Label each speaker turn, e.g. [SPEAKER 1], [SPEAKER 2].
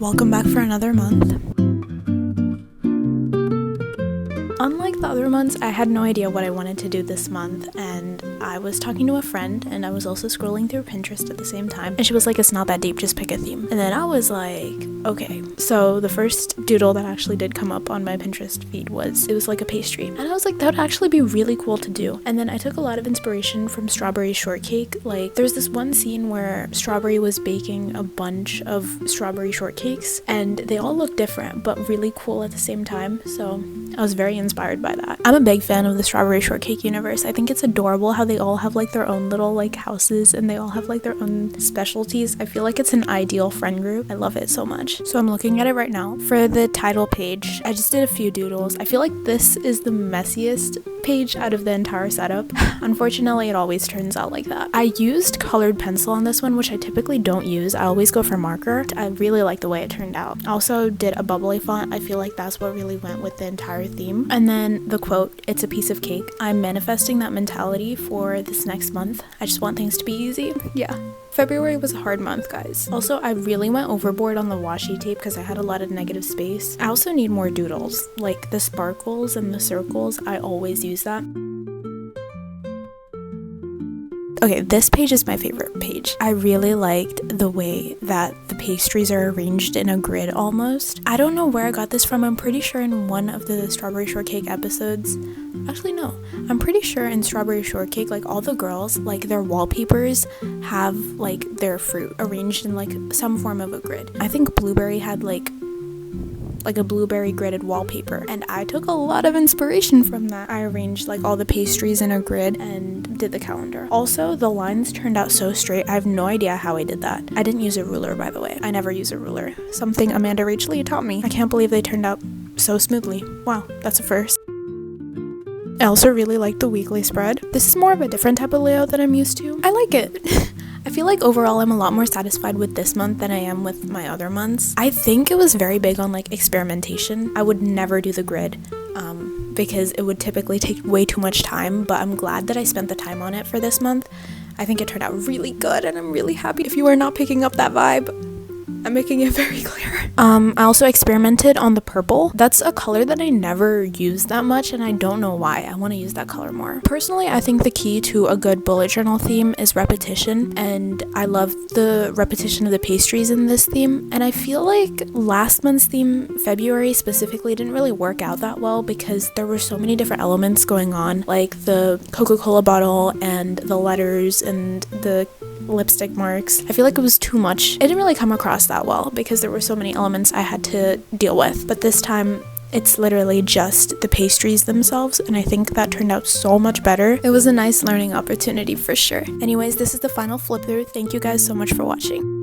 [SPEAKER 1] Welcome back for another month. Unlike the other months, I had no idea what I wanted to do this month, and I was talking to a friend, and I was also scrolling through Pinterest at the same time, and she was like, it's not that deep, just pick a theme. And then I was like, okay. So the first doodle that actually did come up on my Pinterest feed was like a pastry, and I was like, that would actually be really cool to do. And then I took a lot of inspiration from Strawberry Shortcake. Like, there's this one scene where Strawberry was baking a bunch of strawberry shortcakes, and they all look different, but really cool at the same time, so I was very inspired by that. I'm a big fan of the Strawberry Shortcake universe. I think it's adorable how they all have like their own little like houses, and they all have like their own specialties. I feel like it's an ideal friend group. I love it so much. So I'm looking at it right now. For the title page, I just did a few doodles. I feel like this is the messiest page out of the entire setup. Unfortunately, it always turns out like that. I used colored pencil on this one, which I typically don't use. I always go for marker. I really like the way it turned out. I also did a bubbly font. I feel like that's what really went with the entire theme. And then the quote, "It's a piece of cake." I'm manifesting that mentality for this next month. I just want things to be easy. Yeah. February was a hard month, guys. Also, I really went overboard on the washi tape because I had a lot of negative space. I also need more doodles, like the sparkles and the circles. I always use that. Okay, this page is my favorite page. I really liked the way that the pastries are arranged in a grid almost. I don't know where I got this from. I'm pretty sure in one of the Strawberry Shortcake episodes. Actually, no. I'm pretty sure in Strawberry Shortcake, like all the girls, like their wallpapers have like their fruit arranged in like some form of a grid. I think Blueberry had like a blueberry gridded wallpaper, and I took a lot of inspiration from that. I arranged like all the pastries in a grid and did the calendar. Also, the lines turned out so straight. I have no idea how I did that. I didn't use a ruler, by the way. I never use a ruler. Something Amanda Rachel taught me. I can't believe they turned out so smoothly. Wow, that's a first. I also really like the weekly spread. This is more of a different type of layout that I'm used to. I like it. I feel like overall I'm a lot more satisfied with this month than I am with my other months. I think it was very big on like experimentation. I would never do the grid because it would typically take way too much time, but I'm glad that I spent the time on it for this month. I think it turned out really good, and I'm really happy. If you are not picking up that vibe, I'm making it very clear. I also experimented on the purple. That's a color that I never use that much, and I don't know why. I want to use that color more. Personally, I think the key to a good bullet journal theme is repetition, and I love the repetition of the pastries in this theme. And I feel like last month's theme, February specifically, didn't really work out that well because there were so many different elements going on, like the Coca-Cola bottle and the letters and the lipstick marks. I feel like it was too much. It didn't really come across that well because there were so many elements I had to deal with. But this time, it's literally just the pastries themselves, and I think that turned out so much better. It was a nice learning opportunity for sure. Anyways, this is the final flip through. Thank you guys so much for watching.